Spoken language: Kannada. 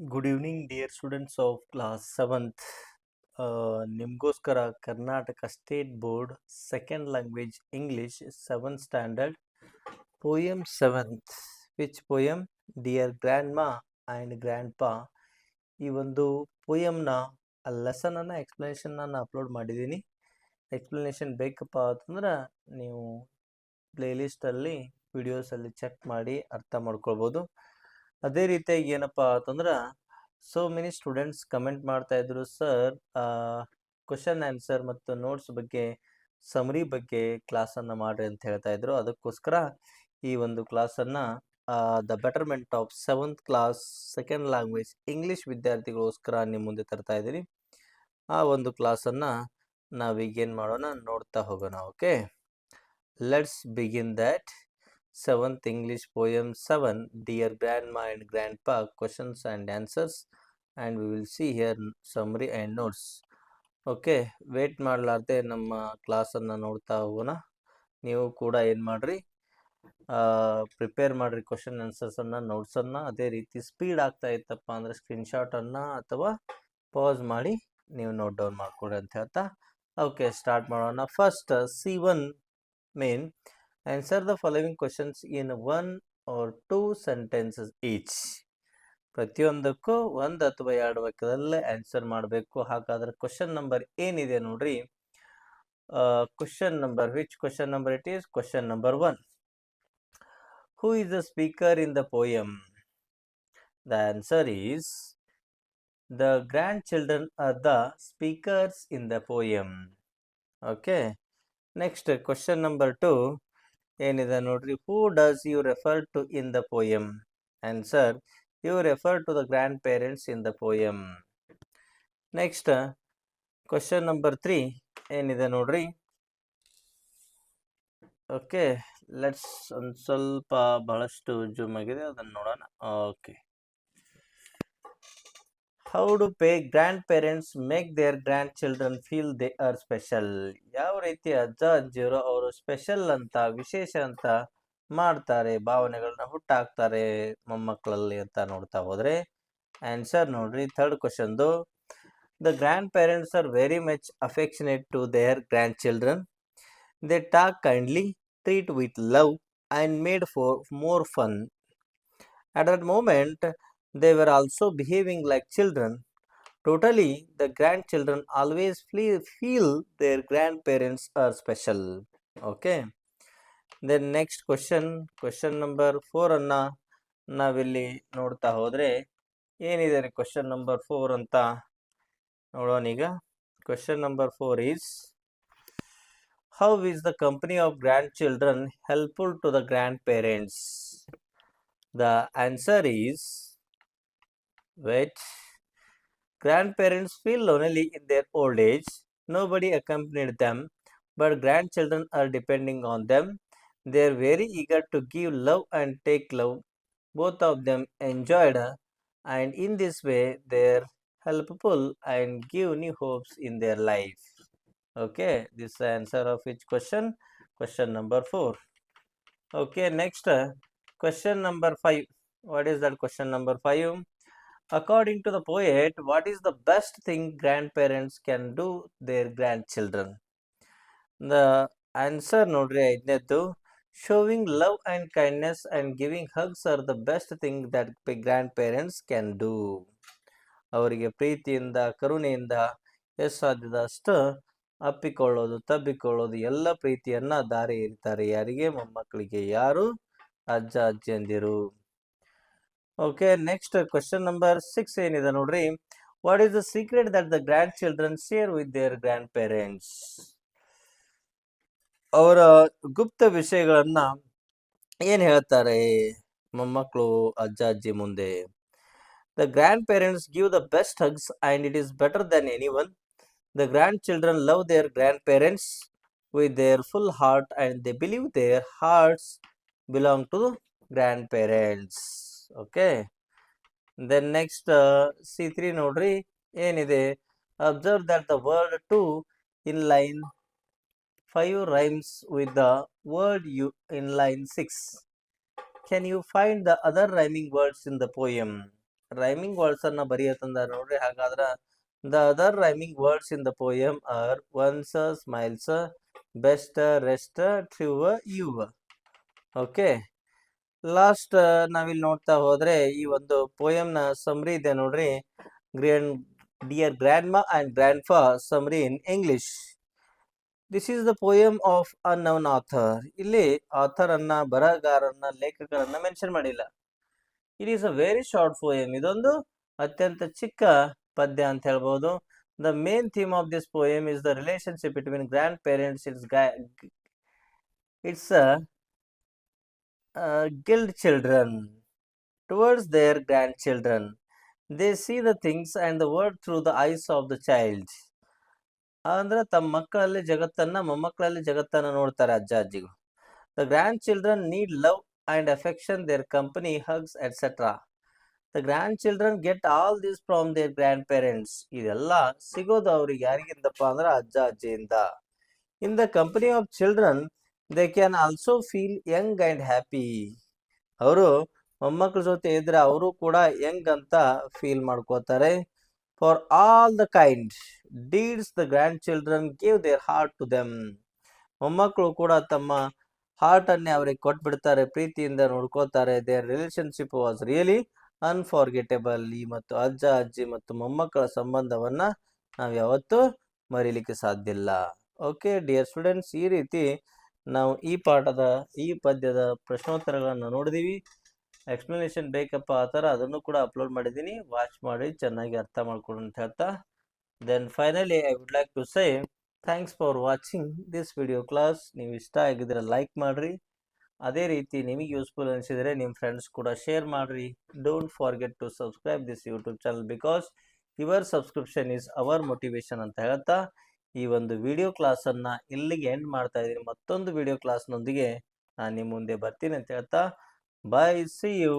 Good evening, dear students of class 7th. ನಿಮಗೋಸ್ಕರ Karnataka state board second language English 7th standard poem 7th which poem dear grand ಮಾ ಆ್ಯಂಡ್ ಗ್ರ್ಯಾಂಡ್ ಪಾ ಈ ಒಂದು ಪೋಯಮ್ನ ಲೆಸನನ್ನು ಎಕ್ಸ್ಪ್ಲನೇಷನ್ ನಾನು ಅಪ್ಲೋಡ್ ಮಾಡಿದ್ದೀನಿ. ಎಕ್ಸ್ಪ್ಲನೇಷನ್ ಬೇಕಪ್ಪ ಅಂತಂದ್ರೆ ನೀವು ಪ್ಲೇಲಿಸ್ಟಲ್ಲಿ ವಿಡಿಯೋಸಲ್ಲಿ ಚೆಕ್ ಮಾಡಿ ಅರ್ಥ ಮಾಡ್ಕೊಳ್ಬೋದು. ಅದೇ ರೀತಿಯಾಗಿ ಏನಪ್ಪ ಅಂತಂದ್ರೆ ಸೋ ಮೆನಿ ಸ್ಟೂಡೆಂಟ್ಸ್ ಕಮೆಂಟ್ ಮಾಡ್ತಾ ಇದ್ರು, ಸರ್ ಕ್ವಶನ್ ಆನ್ಸರ್ ಮತ್ತು ನೋಟ್ಸ್ ಬಗ್ಗೆ ಸಮರಿ ಬಗ್ಗೆ ಕ್ಲಾಸನ್ನು ಮಾಡ್ರಿ ಅಂತ ಹೇಳ್ತಾ ಇದ್ರು. ಅದಕ್ಕೋಸ್ಕರ ಈ ಒಂದು ಕ್ಲಾಸನ್ನು the betterment of 7th class second language English ವಿದ್ಯಾರ್ಥಿಗಳಿಗೋಸ್ಕರ ನಿಮ್ಮ ಮುಂದೆ ತರ್ತಾ ಇದ್ದೀನಿ. ಆ ಒಂದು ಕ್ಲಾಸನ್ನು ನಾವೀಗೇನು ಮಾಡೋಣ ನೋಡ್ತಾ ಹೋಗೋಣ. Okay, let's begin that 7th English poem 7, Dear Grandma and Grandpa, questions and answers, and we will see here summary and notes. Okay, wait ಮಾಡಲಾರ್ದೆ ನಮ್ಮ ಕ್ಲಾಸನ್ನು ನೋಡ್ತಾ ಹೋಗೋಣ. ನೀವು ಕೂಡ ಏನು ಮಾಡಿರಿ, ಪ್ರಿಪೇರ್ ಮಾಡಿರಿ ಕ್ವಶನ್ ಆನ್ಸರ್ಸನ್ನು, ನೋಟ್ಸನ್ನು. ಅದೇ ರೀತಿ ಸ್ಪೀಡ್ ಆಗ್ತಾ ಇತ್ತಪ್ಪ ಅಂದರೆ ಸ್ಕ್ರೀನ್ಶಾಟನ್ನು ಅಥವಾ ಪಾಸ್ ಮಾಡಿ ನೀವು ನೋಟ್ ಡೌನ್ ಮಾಡ್ಕೊಡ್ರಿ ಅಂತ ಹೇಳ್ತಾ ಓಕೆ ಸ್ಟಾರ್ಟ್ ಮಾಡೋಣ. First C1 main Answer the following questions in 1 or 2 sentences each. ಪ್ರತಿಯೊಂದಕ್ಕೂ ಒಂದು ಅಥವಾ ಎರಡು ವಾಕ್ಯದಲ್ಲೇ ಆನ್ಸರ್ ಮಾಡಬೇಕು. ಹಾಗಾದ್ರೆ ಕ್ವಶನ್ ನಂಬರ್ ಏನಿದೆ ನೋಡ್ರಿ, question number, which question number it is? Question number 1. Who is the speaker in the poem? The answer is the grandchildren are the speakers in the poem. Okay. Next, question number 2. ಏನಿದೆ ನೋಡ್ರಿ, who does you refer to in the poem? Answer, you refer to the grandparents in the poem. Next question number 3 ಏನಿದೆ ನೋಡ್ರಿ. ಓಕೆ, ಲೆಟ್ಸ್ ಒಂದು ಸ್ವಲ್ಪ ಬಹಳಷ್ಟು ಜೂಮ್ ಆಗಿದೆ, ಅದನ್ನು ನೋಡೋಣ. Okay, how do grandparents make their grandchildren feel they are special? ಯಾವ ರೀತಿ ಅಜ್ಜ ಅಜ್ಜಿಯರು ಅವರು ಸ್ಪೆಷಲ್ ಅಂತ, ವಿಶೇಷ ಅಂತ ಮಾಡ್ತಾರೆ, ಭಾವನೆಗಳನ್ನ ಹುಟ್ಟಾಕ್ತಾರೆ ಮೊಮ್ಮಕ್ಕಳಲ್ಲಿ ಅಂತ ನೋಡ್ತಾ ಹೋದ್ರೆ ಆನ್ಸರ್ ನೋಡ್ರಿ, ಥರ್ಡ್ ಕ್ವಶನ್ದು. The grandparents are very much affectionate to their grandchildren. They talk kindly, treat with love and made for more fun. At that moment, they were also behaving like children. Totally, the grandchildren always feel their grandparents are special. Okay. Then next question number 4 ಅನ್ನ ನಾವಿಲ್ಲಿ ನೋಡ್ತಾ ಹೋದ್ರೆ ಏನಿದೆ ಕ್ವಶನ್ ನಂಬರ್ 4 ಅಂತ ನೋಡೋಣ ಈಗ. Question number 4 is, how is the company of grandchildren helpful to the grandparents? The answer is, wait, grandparents feel lonely in their old age. Nobody accompanied them, but grandchildren are depending on them. They are very eager to give love and take love. Both of them enjoyed, and in this way they are helpful and give new hopes in their life. Okay, this is the answer of which question? Question number 4. Okay, next question number 5. What is that question number 5? According to the poet, what is the best thing grandparents can do their grandchildren? The answer ನೋಡ್ರಿ, ಐದನೇದ್ದು, showing love and kindness and giving hugs are the best thing that grandparents can do. ಅವರಿಗೆ ಪ್ರೀತಿಯಿಂದ, ಕರುಣೆಯಿಂದ ಎಷ್ಟು ಸಾಧ್ಯದ ಅಷ್ಟು ಅಪ್ಪಿಕೊಳ್ಳೋದು, ತಬ್ಬಿಕೊಳ್ಳೋದು, ಎಲ್ಲ ಪ್ರೀತಿಯನ್ನ ದಾರಿ ಇರ್ತಾರೆ. ಯಾರಿಗೆ? ಮೊಮ್ಮಕ್ಕಳಿಗೆ. ಯಾರು? ಅಜ್ಜ ಅಜ್ಜಿಯಂದಿರು. ಓಕೆ, ನೆಕ್ಸ್ಟ್ ಕ್ವಶನ್ ನಂಬರ್ 6 ಏನಿದೆ ನೋಡ್ರಿ, what is the secret that the grandchildren share with their grandparents? ಅವರ ಗುಪ್ತ ವಿಷಯಗಳನ್ನ ಏನ್ ಹೇಳ್ತಾರೆ ಮೊಮ್ಮಕ್ಕಳು ಅಜ್ಜ ಅಜ್ಜಿ ಮುಂದೆ? The grandparents give the best hugs and it is better than anyone. The grandchildren love their grandparents with their full heart and they believe their hearts belong to grandparents. Okay. Then next C3 ನೋಡ್ರಿ, ಏನಿದೆ, observe that the word to in line 5 rhymes with the word you in line 6. Can you find the other rhyming words in the poem? Rhyming words ಅನ್ನ ಬರೆಯತ್ತಂದ ನೋಡ್ರಿ. ಹಾಗಾದ್ರ the other rhyming words in the poem are ones, smiles, best, rest, true, you. Okay, last ನಾವಿಲ್ಲಿ ನೋಡ್ತಾ ಹೋದ್ರೆ ಈ ಒಂದು ಪೋಯಮ್ ನ ಸಮರಿ ಇದೆ ನೋಡ್ರಿ. ಡಿಯರ್ ಗ್ರ್ಯಾಂಡ್ ಮಾ ಅಂಡ್ ಗ್ರ್ಯಾಂಡ್ ಫಾ summary in English. This is the poem of unknown author. ಇಲ್ಲಿ ಆಥರ್ ಅನ್ನ, ಬರಹಗಾರನ್ನ, ಲೇಖಕರನ್ನ ಮೆನ್ಷನ್ ಮಾಡಿಲ್ಲ. It is a very short poem. ಇದೊಂದು ಅತ್ಯಂತ ಚಿಕ್ಕ ಪದ್ಯ ಅಂತ ಹೇಳ್ಬೋದು. The main theme of this poem is the relationship between grand parents. It's guild children towards their grandchildren. They see the things and the world through the eyes of the child. ಅಂದ್ರೆ ತಮ್ಮ ಮಕ್ಕಳಲ್ಲಿ ಜಗತ್ತನ್ನ, ಮೊಮ್ಮಕ್ಕಳಲ್ಲಿ ಜಗತ್ತನ್ನ ನೋಡ್ತಾರೆ ಅಜ್ಜ ಅಜ್ಜಿಗಳು. The grandchildren need love and affection, their company, hugs etcetera. The grandchildren get all this from their grandparents. ಇದೆಲ್ಲ ಸಿಗೋದು ಅವ್ರಿಗೆ ಯಾರಿಗಿಂದಪ್ಪ ಅಂದ್ರೆ ಅಜ್ಜ ಅಜ್ಜಿಯಿಂದ. In the company of children they can also feel young and happy. ಅವರು ಮೊಮ್ಮಕ್ಕಳ ಜೊತೆ ಇದ್ರೆ ಅವರು ಕೂಡ ಯಂಗ್ ಅಂತ ಫೀಲ್ ಮಾಡ್ಕೋತಾರೆ. For all the kind deeds the grandchildren give their heart to them. ಮೊಮ್ಮಕ್ಕಳು ಕೂಡ ತಮ್ಮ ಹಾರ್ಟ್ ಅನ್ನೇ ಅವರಿಗೆ ಕೊಟ್ಬಿಡ್ತಾರೆ, ಪ್ರೀತಿಯಿಂದ ನೋಡ್ಕೋತಾರೆ. Their relationship was really unforgettable. ಈ ಮತ್ತು ಅಜ್ಜ ಅಜ್ಜಿ ಮತ್ತು ಮೊಮ್ಮಕ್ಕಳ ಸಂಬಂಧವನ್ನ ನಾವು ಯಾವತ್ತೂ ಮರೀಲಿಕ್ಕೆ ಸಾಧ್ಯ ಇಲ್ಲ. ಓಕೆ ಡಿಯರ್ ಸ್ಟೂಡೆಂಟ್ಸ್, ಈ ರೀತಿ ನಾವು ಈ ಪದ್ಯದ ಪ್ರಶ್ನೋತ್ತರಗಳನ್ನು ನೋಡಿದೀವಿ. ಎಕ್ಸ್ಪ್ಲನೇಷನ್ ಬೇಕಪ್ಪ ಆ ಥರ ಅದನ್ನು ಕೂಡ ಅಪ್ಲೋಡ್ ಮಾಡಿದ್ದೀನಿ, ವಾಚ್ ಮಾಡಿ ಚೆನ್ನಾಗಿ ಅರ್ಥ ಮಾಡ್ಕೊಂಡು ಅಂತ ಹೇಳ್ತಾ, then finally I would like to say thanks for watching this video class. ನೀವು ಇಷ್ಟ ಆಗಿದ್ರೆ ಲೈಕ್ ಮಾಡ್ರಿ. ಅದೇ ರೀತಿ ನಿಮಗೆ ಯೂಸ್ಫುಲ್ ಅನಿಸಿದರೆ ನಿಮ್ಮ ಫ್ರೆಂಡ್ಸ್ ಕೂಡ ಶೇರ್ ಮಾಡ್ರಿ. Don't forget to subscribe this YouTube channel because your subscription is our motivation ಅಂತ ಹೇಳ್ತಾ ಈ ಒಂದು ವಿಡಿಯೋ ಕ್ಲಾಸನ್ನು ಇಲ್ಲಿಗೆ ಎಂಡ್ ಮಾಡ್ತಾ ಇದ್ದೀನಿ. ಮತ್ತೊಂದು ವಿಡಿಯೋ ಕ್ಲಾಸ್ನೊಂದಿಗೆ ನಾನು ನಿಮ್ಮ ಮುಂದೆ ಬರ್ತೀನಿ ಅಂತ ಹೇಳ್ತಾ, ಬಾಯ್, ಸಿ ಯು.